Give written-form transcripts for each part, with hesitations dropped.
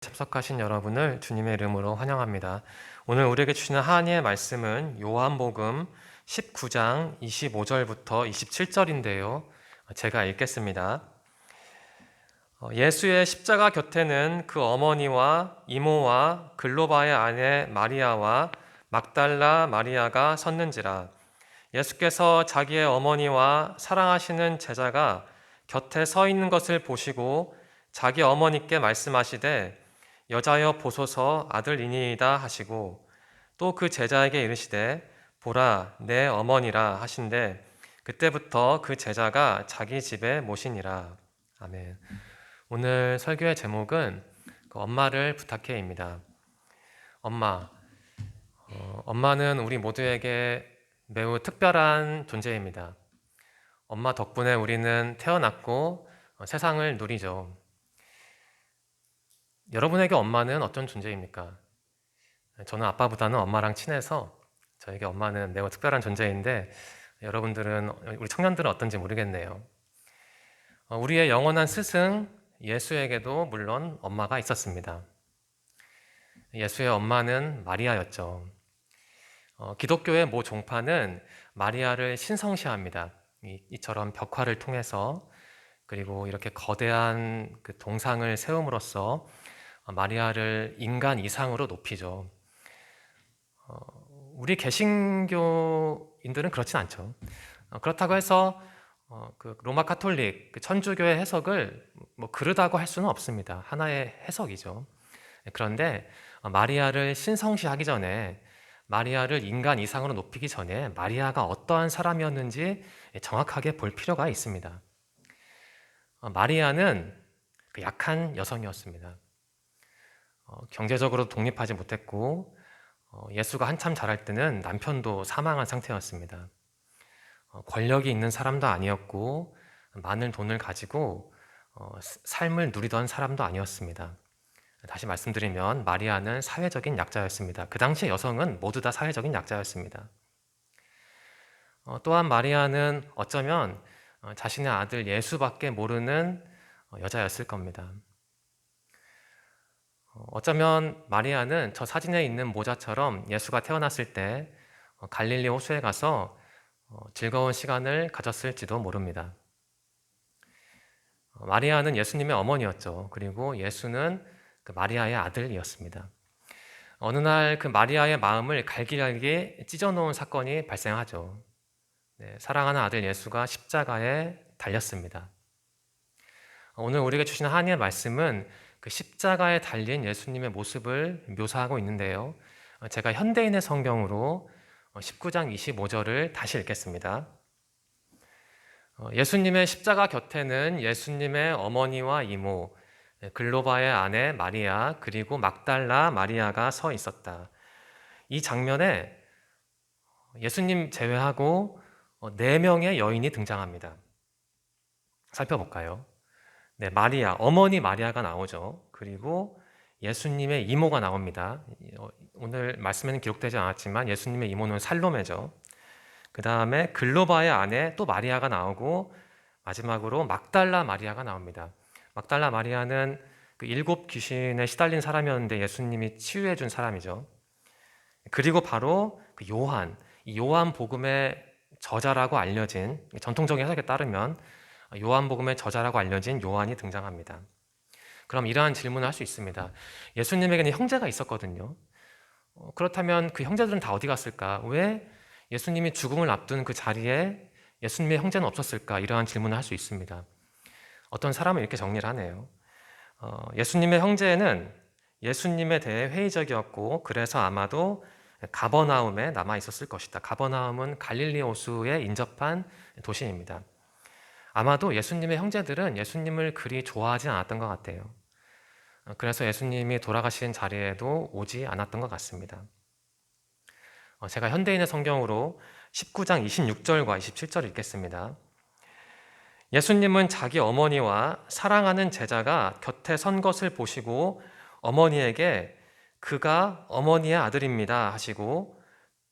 참석하신 여러분을 주님의 이름으로 환영합니다. 오늘 우리에게 주시는 하나님의 말씀은 요한복음 19장 25절부터 27절인데요. 제가 읽겠습니다. 예수의 십자가 곁에는 그 어머니와 이모와 글로바의 아내 마리아와 막달라 마리아가 섰는지라. 예수께서 자기의 어머니와 사랑하시는 제자가 곁에 서 있는 것을 보시고 자기 어머니께 말씀하시되 여자여 보소서 아들이니이다 하시고 또 그 제자에게 이르시되 보라 내 어머니라 하신대 그때부터 그 제자가 자기 집에 모시니라. 아멘. 오늘 설교의 제목은 엄마를 부탁해입니다. 엄마는 우리 모두에게 매우 특별한 존재입니다. 엄마 덕분에 우리는 태어났고 세상을 누리죠. 여러분에게 엄마는 어떤 존재입니까? 저는 아빠보다는 엄마랑 친해서 저에게 엄마는 매우 특별한 존재인데 우리 청년들은 어떤지 모르겠네요. 우리의 영원한 스승 예수에게도 물론 엄마가 있었습니다. 예수의 엄마는 마리아였죠. 기독교의 모 종파는 마리아를 신성시합니다. 이처럼 벽화를 통해서 그리고 이렇게 거대한 그 동상을 세움으로써 마리아를 인간 이상으로 높이죠. 우리 개신교인들은 그렇진 않죠. 그렇다고 해서 그 로마 카톨릭, 그 천주교의 해석을 그르다고 할 수는 없습니다. 하나의 해석이죠. 그런데 마리아를 신성시하기 전에, 마리아를 인간 이상으로 높이기 전에 마리아가 어떠한 사람이었는지 정확하게 볼 필요가 있습니다. 마리아는 그 약한 여성이었습니다. 경제적으로 독립하지 못했고 예수가 한참 자랄 때는 남편도 사망한 상태였습니다. 권력이 있는 사람도 아니었고 많은 돈을 가지고 삶을 누리던 사람도 아니었습니다. 다시 말씀드리면 마리아는 사회적인 약자였습니다. 그 당시 여성은 모두 다 사회적인 약자였습니다. 또한 마리아는 어쩌면 자신의 아들 예수밖에 모르는 여자였을 겁니다. 어쩌면 마리아는 저 사진에 있는 모자처럼 예수가 태어났을 때 갈릴리 호수에 가서 즐거운 시간을 가졌을지도 모릅니다. 마리아는 예수님의 어머니였죠. 그리고 예수는 그 마리아의 아들이었습니다. 어느 날 그 마리아의 마음을 갈기갈기 찢어놓은 사건이 발생하죠. 사랑하는 아들 예수가 십자가에 달렸습니다. 오늘 우리에게 주신 하나님의 말씀은 그 십자가에 달린 예수님의 모습을 묘사하고 있는데요. 제가 현대인의 성경으로 19장 25절을 다시 읽겠습니다. 예수님의 십자가 곁에는 예수님의 어머니와 이모, 글로바의 아내 마리아, 그리고 막달라 마리아가 서 있었다. 이 장면에 예수님 제외하고 4명의 여인이 등장합니다. 살펴볼까요? 마리아, 어머니 마리아가 나오죠. 그리고 예수님의 이모가 나옵니다. 오늘 말씀에는 기록되지 않았지만 예수님의 이모는 살로메죠. 그 다음에 글로바의 아내 또 마리아가 나오고 마지막으로 막달라 마리아가 나옵니다. 막달라 마리아는 그 7 귀신에 시달린 사람이었는데 예수님이 치유해 준 사람이죠. 그리고 바로 그 이 요한 복음의 저자라고 알려진, 전통적인 해석에 따르면 요한복음의 저자라고 알려진 요한이 등장합니다. 그럼 이러한 질문을 할 수 있습니다. 예수님에게는 형제가 있었거든요. 그렇다면 그 형제들은 다 어디 갔을까? 왜 예수님이 죽음을 앞둔 그 자리에 예수님의 형제는 없었을까? 이러한 질문을 할 수 있습니다. 어떤 사람은 이렇게 정리를 하네요. 예수님의 형제는 예수님에 대해 회의적이었고 그래서 아마도 가버나움에 남아 있었을 것이다. 가버나움은 갈릴리 호수에 인접한 도시입니다. 아마도 예수님의 형제들은 예수님을 그리 좋아하지 않았던 것 같아요. 그래서 예수님이 돌아가신 자리에도 오지 않았던 것 같습니다. 제가 현대인의 성경으로 19장 26절과 27절 읽겠습니다. 예수님은 자기 어머니와 사랑하는 제자가 곁에 선 것을 보시고 어머니에게 그가 어머니의 아들입니다 하시고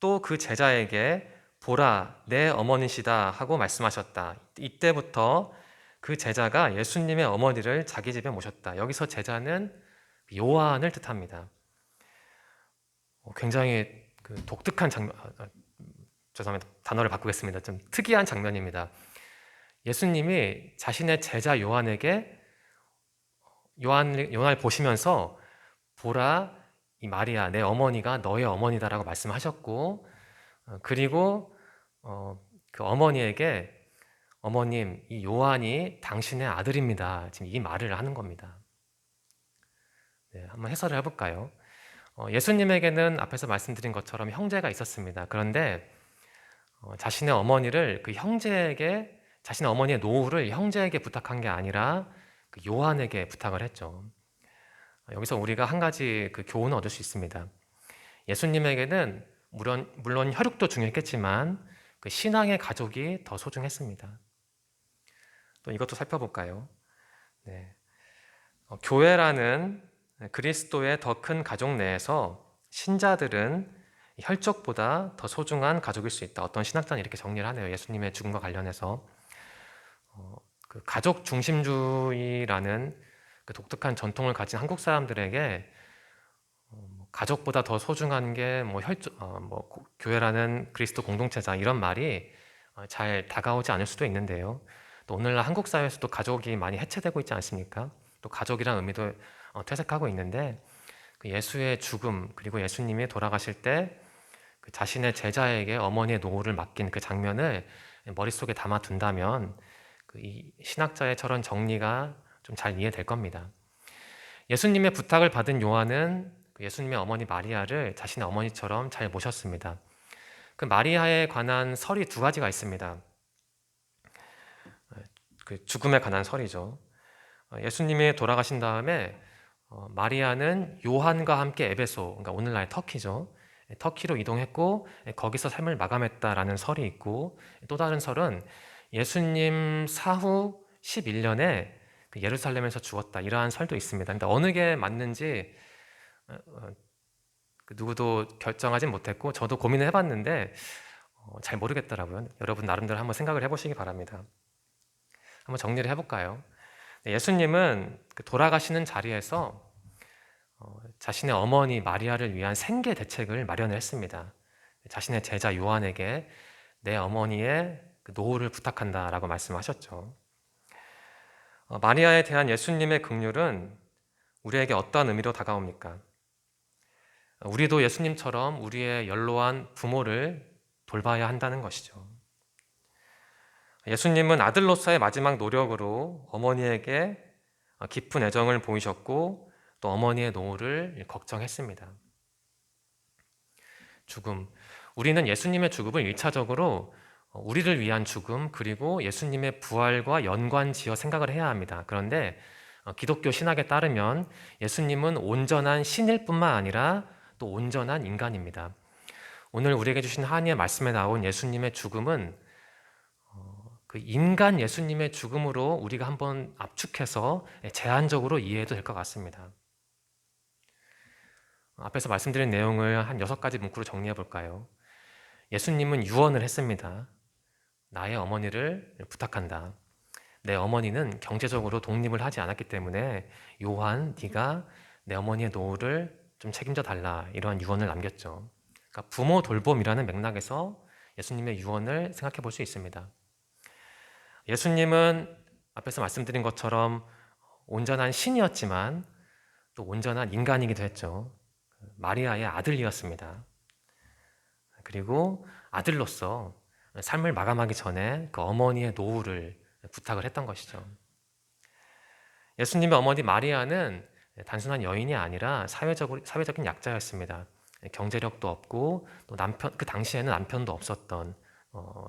또 그 제자에게 보라 내 어머니시다 하고 말씀하셨다. 이때부터 그 제자가 예수님의 어머니를 자기 집에 모셨다. 여기서 제자는 요한을 뜻합니다. 굉장히 그 독특한 장면, 죄송합니다. 단어를 바꾸겠습니다. 좀 특이한 장면입니다. 예수님이 자신의 제자 요한에게 요한을 보시면서 보라, 이 마리아, 내 어머니가 너의 어머니다라고 말씀하셨고, 그리고 그 어머니에게 어머님, 이 요한이 당신의 아들입니다. 지금 이 말을 하는 겁니다. 네, 한번 해설을 해볼까요? 예수님에게는 앞에서 말씀드린 것처럼 형제가 있었습니다. 그런데 자신의 어머니를 그 형제에게, 자신의 어머니의 노후를 형제에게 부탁한 게 아니라 그 요한에게 부탁을 했죠. 여기서 우리가 한 가지 그 교훈을 얻을 수 있습니다. 예수님에게는 물론 혈육도 중요했겠지만 그 신앙의 가족이 더 소중했습니다. 또 이것도 살펴볼까요? 네. 교회라는 그리스도의 더 큰 가족 내에서 신자들은 혈족보다 더 소중한 가족일 수 있다. 어떤 신학자는 이렇게 정리를 하네요. 예수님의 죽음과 관련해서 그 가족 중심주의라는 그 독특한 전통을 가진 한국 사람들에게 가족보다 더 소중한 게 교회라는 그리스도 공동체다 이런 말이 잘 다가오지 않을 수도 있는데요. 또 오늘날 한국 사회에서도 가족이 많이 해체되고 있지 않습니까? 또 가족이라는 의미도 퇴색하고 있는데 그 예수의 죽음 그리고 예수님이 돌아가실 때 그 자신의 제자에게 어머니의 노후를 맡긴 그 장면을 머릿속에 담아둔다면 이 신학자의 저런 정리가 좀 잘 이해될 겁니다. 예수님의 부탁을 받은 요한은 예수님의 어머니 마리아를 자신의 어머니처럼 잘 모셨습니다. 그 마리아에 관한 설이 두 가지가 있습니다. 그 죽음에 관한 설이죠. 예수님이 돌아가신 다음에 마리아는 요한과 함께 에베소, 그러니까 오늘날 터키죠. 터키로 이동했고 거기서 삶을 마감했다라는 설이 있고 또 다른 설은 예수님 사후 11년에 예루살렘에서 죽었다 이러한 설도 있습니다. 근데 어느 게 맞는지 누구도 결정하진 못했고 저도 고민을 해봤는데 잘 모르겠더라고요. 여러분 나름대로 한번 생각을 해보시기 바랍니다. 한번 정리를 해볼까요? 예수님은 돌아가시는 자리에서 자신의 어머니 마리아를 위한 생계 대책을 마련을 했습니다. 자신의 제자 요한에게 내 어머니의 노후를 부탁한다라고 말씀하셨죠. 마리아에 대한 예수님의 긍휼은 우리에게 어떠한 의미로 다가옵니까? 우리도 예수님처럼 우리의 연로한 부모를 돌봐야 한다는 것이죠. 예수님은 아들로서의 마지막 노력으로 어머니에게 깊은 애정을 보이셨고 또 어머니의 노후를 걱정했습니다. 죽음. 우리는 예수님의 죽음을 1차적으로 우리를 위한 죽음 그리고 예수님의 부활과 연관지어 생각을 해야 합니다. 그런데 기독교 신학에 따르면 예수님은 온전한 신일 뿐만 아니라 또 온전한 인간입니다. 오늘 우리에게 주신 하나님의 말씀에 나온 예수님의 죽음은 그 인간 예수님의 죽음으로 우리가 한번 압축해서 제한적으로 이해해도 될 것 같습니다. 앞에서 말씀드린 내용을 한 6가지 문구로 정리해 볼까요? 예수님은 유언을 했습니다. 나의 어머니를 부탁한다. 내 어머니는 경제적으로 독립을 하지 않았기 때문에 요한, 네가 내 어머니의 노후를 좀 책임져 달라 이런 유언을 남겼죠. 그러니까 부모 돌봄이라는 맥락에서 예수님의 유언을 생각해 볼 수 있습니다. 예수님은 앞에서 말씀드린 것처럼 온전한 신이었지만 또 온전한 인간이기도 했죠. 마리아의 아들이었습니다. 그리고 아들로서 삶을 마감하기 전에 그 어머니의 노후를 부탁을 했던 것이죠. 예수님의 어머니 마리아는 단순한 여인이 아니라 사회적인 약자였습니다. 경제력도 없고 또 그 당시에는 남편도 없었던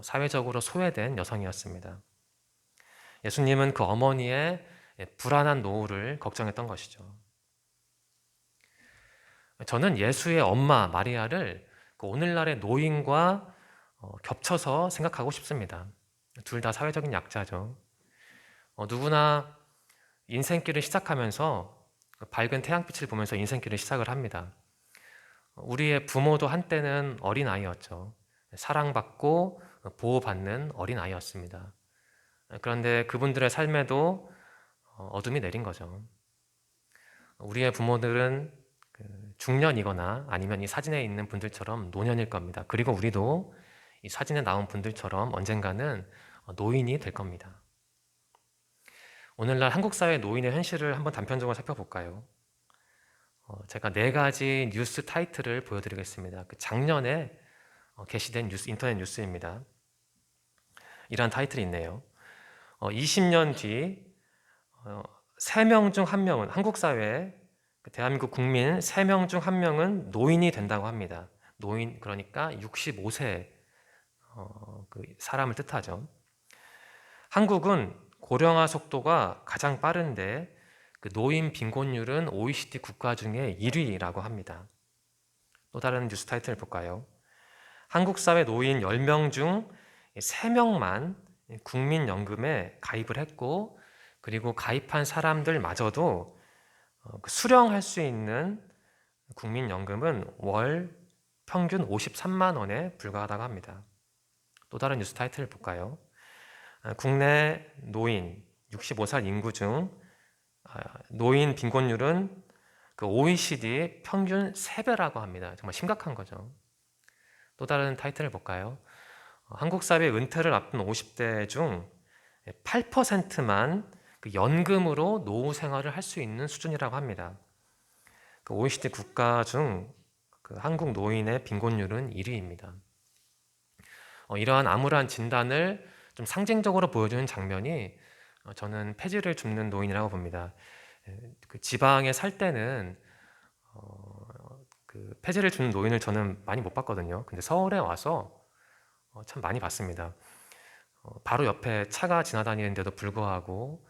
사회적으로 소외된 여성이었습니다. 예수님은 그 어머니의 불안한 노후를 걱정했던 것이죠. 저는 예수의 엄마 마리아를 그 오늘날의 노인과 겹쳐서 생각하고 싶습니다. 둘 다 사회적인 약자죠. 누구나 인생길을 시작하면서 밝은 태양빛을 보면서 인생길을 시작을 합니다. 우리의 부모도 한때는 어린아이였죠. 사랑받고 보호받는 어린아이였습니다. 그런데 그분들의 삶에도 어둠이 내린 거죠. 우리의 부모들은 중년이거나 아니면 이 사진에 있는 분들처럼 노년일 겁니다. 그리고 우리도 이 사진에 나온 분들처럼 언젠가는 노인이 될 겁니다. 오늘날 한국 사회 노인의 현실을 한번 단편적으로 살펴볼까요? 제가 4가지 뉴스 타이틀을 보여드리겠습니다. 작년에 게시된 인터넷 뉴스입니다. 이러한 타이틀이 있네요. 20년 뒤 3명 중 1명은 한국 사회 대한민국 국민 3명 중 1명은 노인이 된다고 합니다. 노인 그러니까 65세 그 사람을 뜻하죠. 한국은 고령화 속도가 가장 빠른데 그 노인 빈곤율은 OECD 국가 중에 1위라고 합니다. 또 다른 뉴스 타이틀을 볼까요? 한국 사회 노인 10명 중 3명만 국민연금에 가입을 했고 그리고 가입한 사람들마저도 수령할 수 있는 국민연금은 월 평균 53만 원에 불과하다고 합니다. 또 다른 뉴스 타이틀을 볼까요? 국내 노인 65살 인구 중 노인 빈곤율은 그 OECD 평균 3배라고 합니다. 정말 심각한 거죠. 또 다른 타이틀을 볼까요? 한국 사회 은퇴를 앞둔 50대 중 8%만 그 연금으로 노후 생활을 할 수 있는 수준이라고 합니다. 그 OECD 국가 중 그 한국 노인의 빈곤율은 1위입니다. 이러한 암울한 진단을 좀 상징적으로 보여주는 장면이 저는 폐지를 줍는 노인이라고 봅니다. 그 지방에 살 때는 그 폐지를 주는 노인을 저는 많이 못 봤거든요. 근데 서울에 와서 참 많이 봤습니다. 바로 옆에 차가 지나다니는데도 불구하고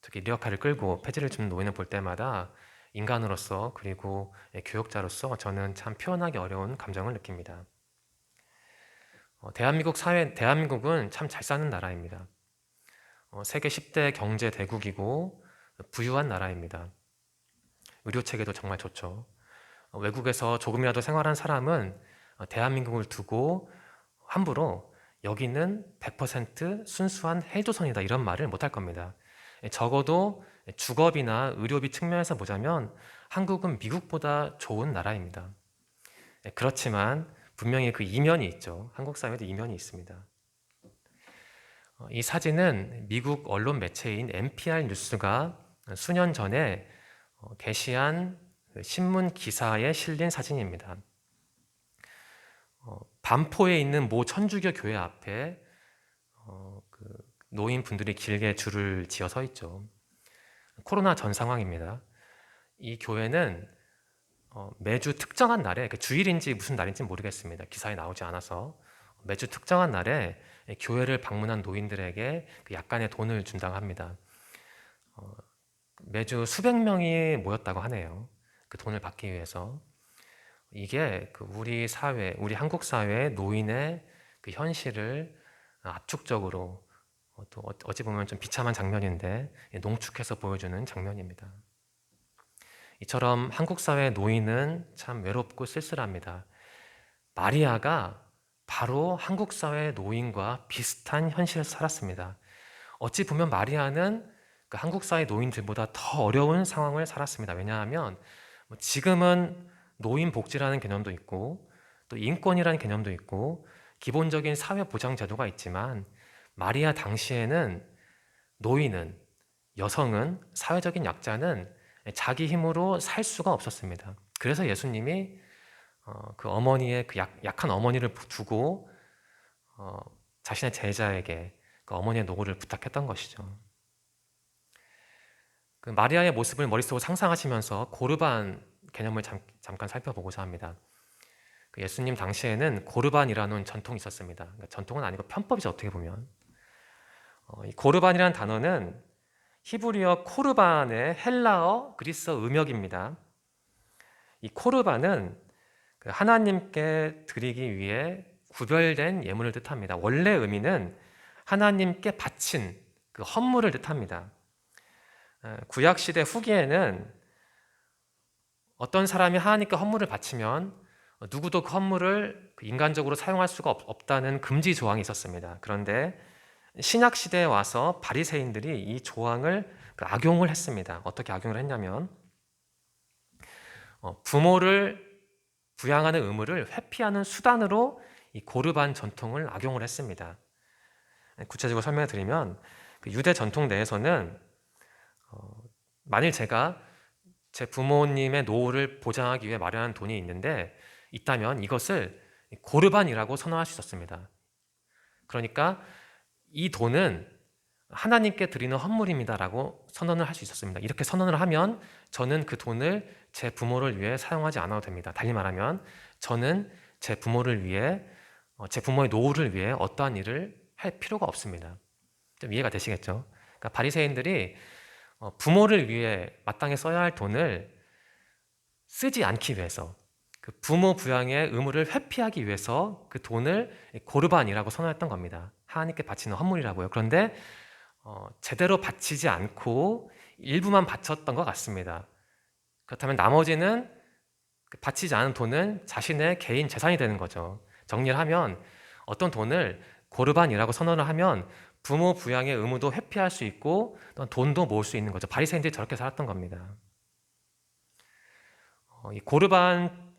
특히 리어카를 끌고 폐지를 주는 노인을 볼 때마다 인간으로서 그리고 교역자로서 저는 참 표현하기 어려운 감정을 느낍니다. 대한민국은 참 잘 사는 나라입니다. 세계 10대 경제 대국이고 부유한 나라입니다. 의료 체계도 정말 좋죠. 외국에서 조금이라도 생활한 사람은 대한민국을 두고 함부로 여기는 100% 순수한 헬조선이다 이런 말을 못할 겁니다. 적어도 주거비나 의료비 측면에서 보자면 한국은 미국보다 좋은 나라입니다. 그렇지만 분명히 그 이면이 있죠. 한국 사회도 이면이 있습니다. 이 사진은 미국 언론 매체인 NPR 뉴스가 수년 전에 게시한 신문 기사에 실린 사진입니다. 반포에 있는 모 천주교 교회 앞에 그 노인분들이 길게 줄을 지어 서 있죠. 코로나 전 상황입니다. 이 교회는 매주 특정한 날에 주일인지 무슨 날인지 모르겠습니다. 기사에 나오지 않아서 매주 특정한 날에 교회를 방문한 노인들에게 약간의 돈을 준다고 합니다. 매주 수백 명이 모였다고 하네요. 그 돈을 받기 위해서. 이게 우리 사회, 우리 한국 사회의 노인의 그 현실을 압축적으로 또 어찌 보면 좀 비참한 장면인데 농축해서 보여주는 장면입니다. 이처럼 한국 사회의 노인은 참 외롭고 쓸쓸합니다. 마리아가 바로 한국 사회의 노인과 비슷한 현실을 살았습니다. 어찌 보면 마리아는 그 한국 사회 노인들보다 더 어려운 상황을 살았습니다. 왜냐하면 지금은 노인 복지라는 개념도 있고 또 인권이라는 개념도 있고 기본적인 사회 보장 제도가 있지만 마리아 당시에는 노인은, 여성은, 사회적인 약자는 자기 힘으로 살 수가 없었습니다. 그래서 예수님이 그 어머니의 그 약한 어머니를 두고 자신의 제자에게 그 어머니의 노고를 부탁했던 것이죠. 그 마리아의 모습을 머릿속으로 상상하시면서 고르반 개념을 잠깐 살펴보고자 합니다. 그 예수님 당시에는 고르반이라는 전통이 있었습니다. 그러니까 전통은 아니고 편법이죠, 어떻게 보면. 이 고르반이라는 단어는 히브리어 코르반의 헬라어, 그리스어 음역입니다. 이 코르반은 하나님께 드리기 위해 구별된 예물을 뜻합니다. 원래 의미는 하나님께 바친 그 헌물을 뜻합니다. 구약시대 후기에는 어떤 사람이 하나님께 헌물을 바치면 누구도 그 헌물을 인간적으로 사용할 수가 없다는 금지 조항이 있었습니다. 그런데 신약시대에 와서 바리새인들이 이 조항을 악용을 했습니다. 어떻게 악용을 했냐면 부모를 부양하는 의무를 회피하는 수단으로 이 고르반 전통을 악용을 했습니다. 구체적으로 설명해 드리면 그 유대 전통 내에서는 만일 제가 제 부모님의 노후를 보장하기 위해 마련한 돈이 있다면 이것을 고르반이라고 선언할 수 있었습니다. 그러니까 이 돈은 하나님께 드리는 헌물입니다라고 선언을 할 수 있었습니다. 이렇게 선언을 하면 저는 그 돈을 제 부모를 위해 사용하지 않아도 됩니다. 달리 말하면 저는 제 부모를 위해 제 부모의 노후를 위해 어떠한 일을 할 필요가 없습니다. 좀 이해가 되시겠죠? 그러니까 바리새인들이 부모를 위해 마땅히 써야 할 돈을 쓰지 않기 위해서 그 부모 부양의 의무를 회피하기 위해서 그 돈을 고르반이라고 선언했던 겁니다. 하나님께 바치는 헌물이라고요. 그런데 제대로 바치지 않고 일부만 바쳤던 것 같습니다. 그렇다면 나머지는 바치지 않은 돈은 자신의 개인 재산이 되는 거죠. 정리를 하면 어떤 돈을 고르반이라고 선언을 하면 부모 부양의 의무도 회피할 수 있고 돈도 모을 수 있는 거죠. 바리새인들이 저렇게 살았던 겁니다. 이 고르반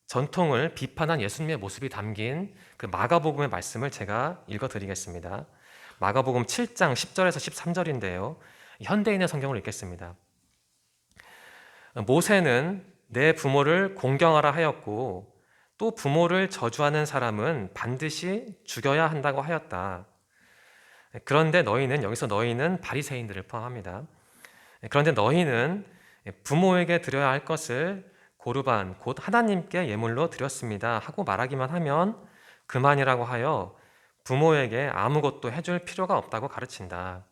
전통을 비판한 예수님의 모습이 담긴 그 마가복음의 말씀을 제가 읽어드리겠습니다. 마가복음 7장 10절에서 13절인데요. 현대인의 성경을 읽겠습니다. 모세는 내 부모를 공경하라 하였고 또 부모를 저주하는 사람은 반드시 죽여야 한다고 하였다. 그런데 여기서 너희는 바리새인들을 포함합니다. 그런데 너희는 부모에게 드려야 할 것을 고르반 곧 하나님께 예물로 드렸습니다 하고 말하기만 하면 그만이라고 하여 부모에게 아무것도 해줄 필요가 없다고 가르친다.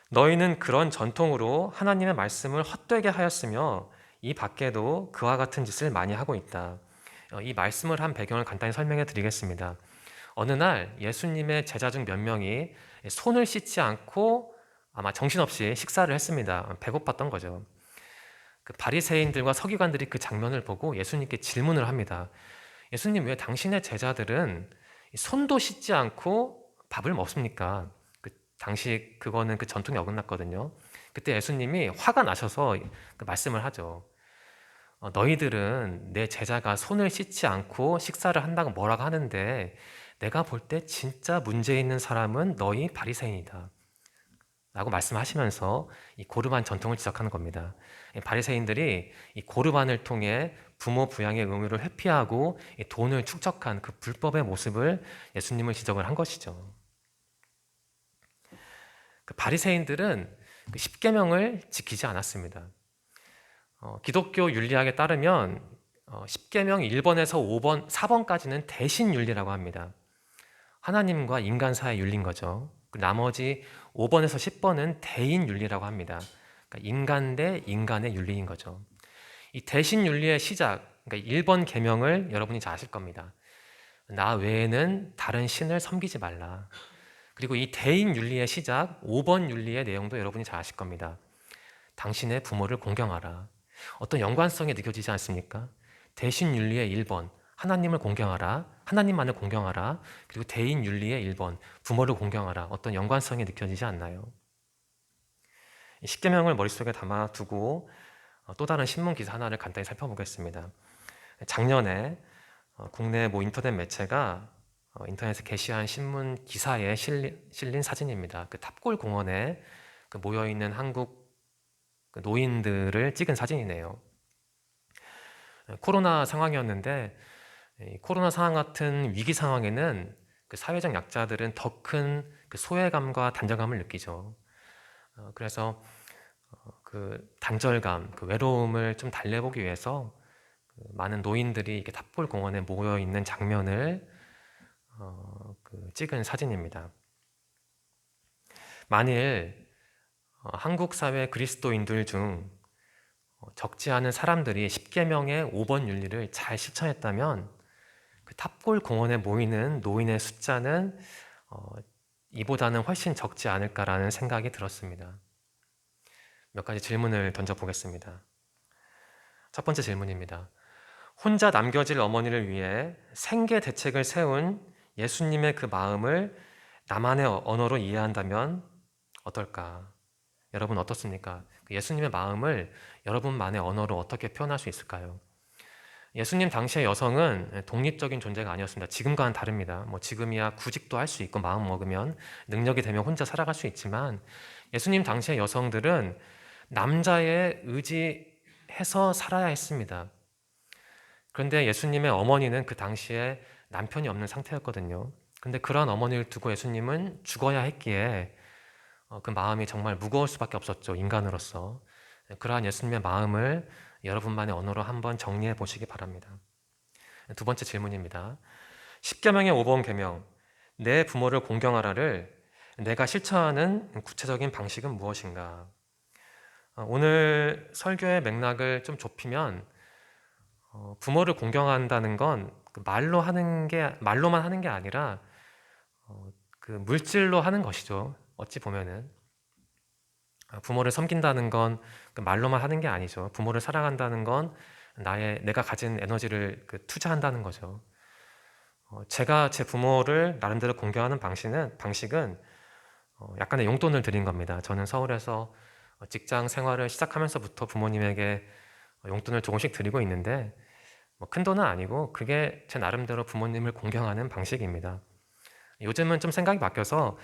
너희는 그런 전통으로 하나님의 말씀을 헛되게 하였으며 이 밖에도 그와 같은 짓을 많이 하고 있다. 이 말씀을 한 배경을 간단히 설명해 드리겠습니다. 어느 날 예수님의 제자 중 몇 명이 손을 씻지 않고 아마 정신없이 식사를 했습니다. 배고팠던 거죠. 그 바리새인들과 서기관들이 그 장면을 보고 예수님께 질문을 합니다. 예수님, 왜 당신의 제자들은 손도 씻지 않고 밥을 먹습니까? 그 당시 그거는 그 전통에 어긋났거든요. 그때 예수님이 화가 나셔서 그 말씀을 하죠. 너희들은 내 제자가 손을 씻지 않고 식사를 한다고 뭐라고 하는데 내가 볼 때 진짜 문제 있는 사람은 너희 바리새인이다 라고 말씀하시면서 이 고르반 전통을 지적하는 겁니다. 바리새인들이 이 고르반을 통해 부모 부양의 의무를 회피하고 돈을 축적한 그 불법의 모습을 예수님을 지적을 한 것이죠. 그 바리새인들은 그 십계명을 지키지 않았습니다. 기독교 윤리학에 따르면 십계명 1번에서 5번, 4번까지는 대신 윤리라고 합니다. 하나님과 인간 사이의 윤리인 거죠. 나머지 5번에서 10번은 대인 윤리라고 합니다. 그러니까 인간 대 인간의 윤리인 거죠. 이 대신 윤리의 시작, 그러니까 1번 계명을 여러분이 잘 아실 겁니다. 나 외에는 다른 신을 섬기지 말라. 그리고 이 대인 윤리의 시작, 5번 윤리의 내용도 여러분이 잘 아실 겁니다. 당신의 부모를 공경하라. 어떤 연관성이 느껴지지 않습니까? 대신 윤리의 1번, 하나님을 공경하라, 하나님만을 공경하라. 그리고 대인 윤리의 1번, 부모를 공경하라. 어떤 연관성이 느껴지지 않나요? 십계명을 머릿속에 담아두고 또 다른 신문 기사 하나를 간단히 살펴보겠습니다. 작년에 국내 인터넷 매체가 인터넷에 게시한 신문 기사에 실린 사진입니다. 그 탑골 공원에 그 모여있는 한국 그 노인들을 찍은 사진이네요. 코로나 상황이었는데 코로나 상황 같은 위기 상황에는 그 사회적 약자들은 더 큰 그 소외감과 단절감을 느끼죠. 그래서 그 단절감, 그 외로움을 좀 달래보기 위해서 그 많은 노인들이 이렇게 탑골 공원에 모여 있는 장면을 찍은 사진입니다. 만일 한국 사회 그리스도인들 중 적지 않은 사람들이 십계명의 5번 윤리를 잘 실천했다면 그 탑골 공원에 모이는 노인의 숫자는 이보다는 훨씬 적지 않을까라는 생각이 들었습니다. 몇 가지 질문을 던져보겠습니다. 첫 번째 질문입니다. 혼자 남겨질 어머니를 위해 생계 대책을 세운 예수님의 그 마음을 나만의 언어로 이해한다면 어떨까? 여러분 어떻습니까? 예수님의 마음을 여러분만의 언어로 어떻게 표현할 수 있을까요? 예수님 당시의 여성은 독립적인 존재가 아니었습니다. 지금과는 다릅니다. 뭐 지금이야 구직도 할 수 있고 마음 먹으면 능력이 되면 혼자 살아갈 수 있지만 예수님 당시의 여성들은 남자에 의지해서 살아야 했습니다. 그런데 예수님의 어머니는 그 당시에 남편이 없는 상태였거든요. 그런데 그러한 어머니를 두고 예수님은 죽어야 했기에 그 마음이 정말 무거울 수밖에 없었죠. 인간으로서. 그러한 예수님의 마음을 여러분만의 언어로 한번 정리해 보시기 바랍니다. 두 번째 질문입니다. 10계명의 5번 계명, 내 부모를 공경하라를 내가 실천하는 구체적인 방식은 무엇인가? 오늘 설교의 맥락을 좀 좁히면 부모를 공경한다는 건 말로만 하는 게 아니라 그 물질로 하는 것이죠. 어찌 보면은 부모를 섬긴다는 건 말로만 하는 게 아니죠. 부모를 사랑한다는 건 내가 가진 에너지를 투자한다는 거죠. 제가 제 부모를 나름대로 공경하는 방식은 약간의 용돈을 드린 겁니다. 저는 서울에서 직장 생활을 시작하면서부터 부모님에게 용돈을 조금씩 드리고 있는데 큰 돈은 아니고 그게 제 나름대로 부모님을 공경하는 방식입니다. 요즘은 좀 생각이 바뀌어서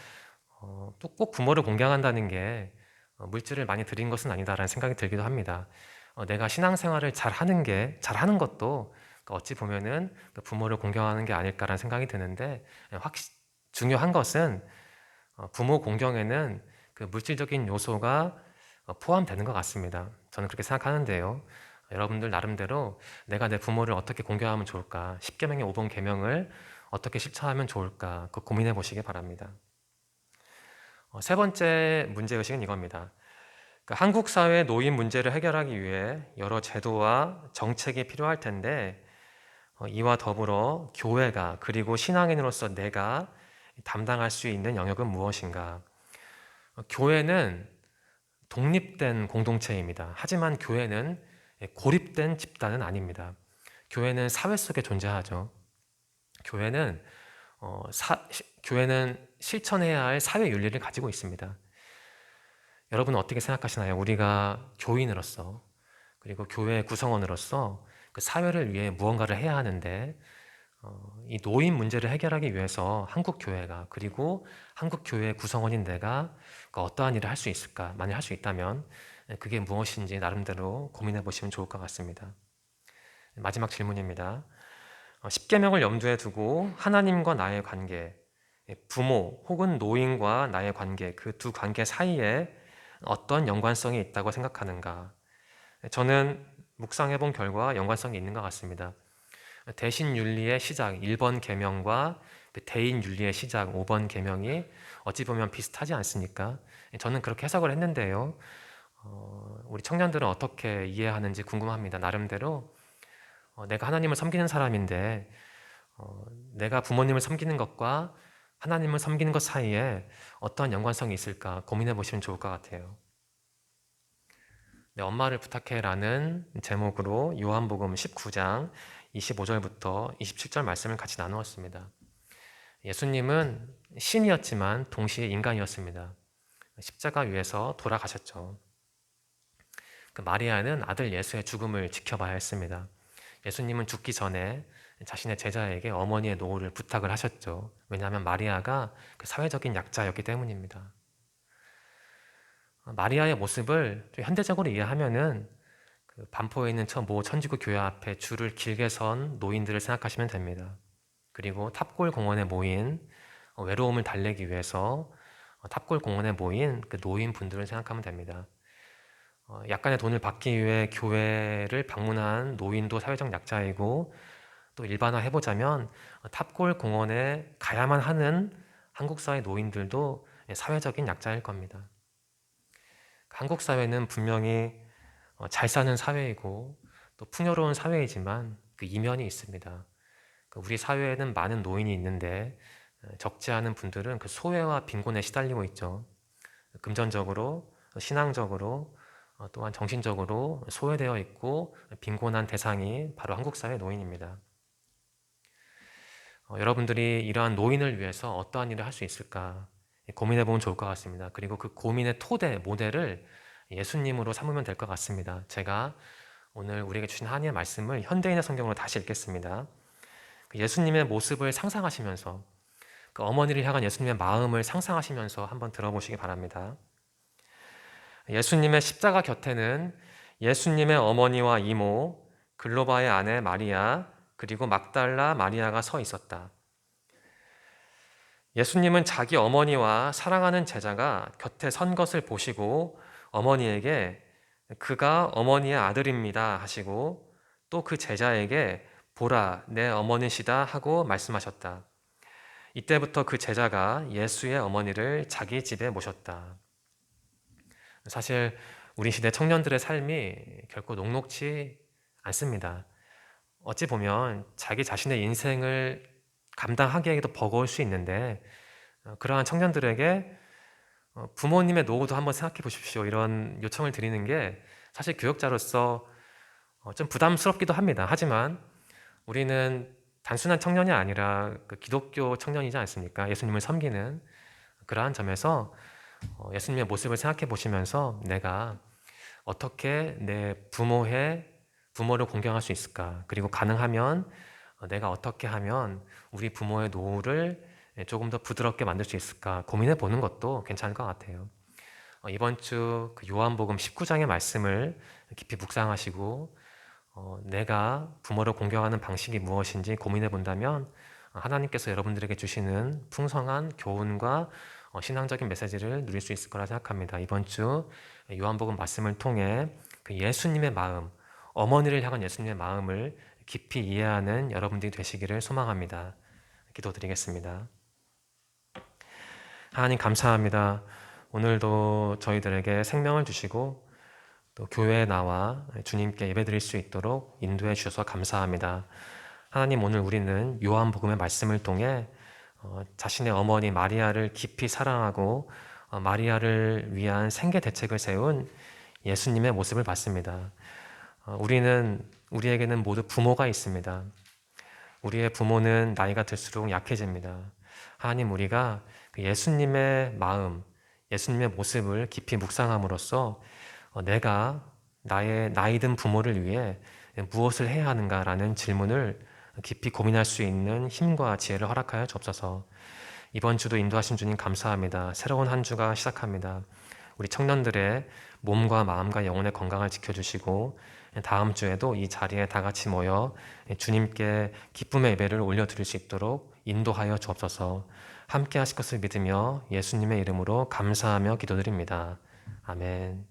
또 꼭 부모를 공경한다는 게 물질을 많이 드린 것은 아니다라는 생각이 들기도 합니다. 내가 신앙생활을 잘하는 것도 어찌 보면은 부모를 공경하는 게 아닐까라는 생각이 드는데 중요한 것은 부모 공경에는 그 물질적인 요소가 포함되는 것 같습니다. 저는 그렇게 생각하는데요. 여러분들 나름대로 내가 내 부모를 어떻게 공경하면 좋을까? 10계명의 5번 계명을 어떻게 실천하면 좋을까? 그거 고민해 보시기 바랍니다. 세 번째 문제의식은 이겁니다. 한국 사회 노인 문제를 해결하기 위해 여러 제도와 정책이 필요할 텐데 이와 더불어 교회가 그리고 신앙인으로서 내가 담당할 수 있는 영역은 무엇인가? 교회는 독립된 공동체입니다. 하지만 교회는 고립된 집단은 아닙니다. 교회는 사회 속에 존재하죠. 교회는 교회는 실천해야 할 사회 윤리를 가지고 있습니다. 여러분은 어떻게 생각하시나요? 우리가 교인으로서 그리고 교회 구성원으로서 그 사회를 위해 무언가를 해야 하는데 이 노인 문제를 해결하기 위해서 한국 교회가 그리고 한국 교회 구성원인 내가 어떠한 일을 할 수 있을까? 만약 할 수 있다면 그게 무엇인지 나름대로 고민해 보시면 좋을 것 같습니다. 마지막 질문입니다. 10계명을 염두에 두고 하나님과 나의 관계, 부모 혹은 노인과 나의 관계, 그 두 관계 사이에 어떤 연관성이 있다고 생각하는가? 저는 묵상해 본 결과 연관성이 있는 것 같습니다. 대신 윤리의 시작 1번 계명과 대인 윤리의 시작 5번 계명이 어찌 보면 비슷하지 않습니까? 저는 그렇게 해석을 했는데요. 우리 청년들은 어떻게 이해하는지 궁금합니다. 나름대로 내가 하나님을 섬기는 사람인데 내가 부모님을 섬기는 것과 하나님을 섬기는 것 사이에 어떠한 연관성이 있을까 고민해 보시면 좋을 것 같아요. 네, 엄마를 부탁해라는 제목으로 요한복음 19장 25절부터 27절 말씀을 같이 나누었습니다. 예수님은 신이었지만 동시에 인간이었습니다. 십자가 위에서 돌아가셨죠. 그 마리아는 아들 예수의 죽음을 지켜봐야 했습니다. 예수님은 죽기 전에 자신의 제자에게 어머니의 노후를 부탁을 하셨죠. 왜냐하면 마리아가 그 사회적인 약자였기 때문입니다. 마리아의 모습을 현대적으로 이해하면은 그 반포에 있는 모 천주교 교회 앞에 줄을 길게 선 노인들을 생각하시면 됩니다. 그리고 탑골 공원에 모인 외로움을 달래기 위해서 탑골 공원에 모인 그 노인분들을 생각하면 됩니다. 약간의 돈을 받기 위해 교회를 방문한 노인도 사회적 약자이고 또 일반화해보자면 탑골 공원에 가야만 하는 한국 사회 노인들도 사회적인 약자일 겁니다. 한국 사회는 분명히 잘 사는 사회이고 또 풍요로운 사회이지만 그 이면이 있습니다. 우리 사회에는 많은 노인이 있는데 적지 않은 분들은 그 소외와 빈곤에 시달리고 있죠. 금전적으로, 신앙적으로, 또한 정신적으로 소외되어 있고 빈곤한 대상이 바로 한국 사회 노인입니다. 여러분들이 이러한 노인을 위해서 어떠한 일을 할 수 있을까? 고민해 보면 좋을 것 같습니다. 그리고 그 고민의 토대, 모델을 예수님으로 삼으면 될 것 같습니다. 제가 오늘 우리에게 주신 하나님의 말씀을 현대인의 성경으로 다시 읽겠습니다. 예수님의 모습을 상상하시면서 그 어머니를 향한 예수님의 마음을 상상하시면서 한번 들어보시기 바랍니다. 예수님의 십자가 곁에는 예수님의 어머니와 이모, 글로바의 아내 마리아, 그리고 막달라 마리아가 서 있었다. 예수님은 자기 어머니와 사랑하는 제자가 곁에 선 것을 보시고 어머니에게 그가 어머니의 아들입니다 하시고 또 그 제자에게 보라 내 어머니시다 하고 말씀하셨다. 이때부터 그 제자가 예수의 어머니를 자기 집에 모셨다. 사실 우리 시대 청년들의 삶이 결코 녹록지 않습니다. 어찌 보면 자기 자신의 인생을 감당하기에도 버거울 수 있는데 그러한 청년들에게 부모님의 노후도 한번 생각해 보십시오. 이런 요청을 드리는 게 사실 교역자로서 좀 부담스럽기도 합니다. 하지만 우리는 단순한 청년이 아니라 그 기독교 청년이지 않습니까? 예수님을 섬기는 그러한 점에서 예수님의 모습을 생각해 보시면서 내가 어떻게 내 부모를 공경할 수 있을까? 그리고 가능하면 내가 어떻게 하면 우리 부모의 노후를 조금 더 부드럽게 만들 수 있을까? 고민해 보는 것도 괜찮을 것 같아요. 이번 주 요한복음 19장의 말씀을 깊이 묵상하시고 내가 부모를 공경하는 방식이 무엇인지 고민해 본다면 하나님께서 여러분들에게 주시는 풍성한 교훈과 신앙적인 메시지를 누릴 수 있을 거라 생각합니다. 이번 주 요한복음 말씀을 통해 그 예수님의 마음, 어머니를 향한 예수님의 마음을 깊이 이해하는 여러분들이 되시기를 소망합니다. 기도드리겠습니다. 하나님 감사합니다. 오늘도 저희들에게 생명을 주시고 또 교회에 나와 주님께 예배드릴 수 있도록 인도해 주셔서 감사합니다. 하나님 오늘 우리는 요한복음의 말씀을 통해 자신의 어머니 마리아를 깊이 사랑하고 마리아를 위한 생계 대책을 세운 예수님의 모습을 봤습니다. 우리에게는 모두 부모가 있습니다. 우리의 부모는 나이가 들수록 약해집니다. 하나님 우리가 예수님의 마음, 예수님의 모습을 깊이 묵상함으로써 내가 나의 나이든 부모를 위해 무엇을 해야 하는가라는 질문을 깊이 고민할 수 있는 힘과 지혜를 허락하여 주옵소서. 이번 주도 인도하신 주님 감사합니다. 새로운 한 주가 시작합니다. 우리 청년들의 몸과 마음과 영혼의 건강을 지켜주시고 다음 주에도 이 자리에 다 같이 모여 주님께 기쁨의 예배를 올려드릴 수 있도록 인도하여 주옵소서. 함께 하실 것을 믿으며 예수님의 이름으로 감사하며 기도드립니다. 아멘.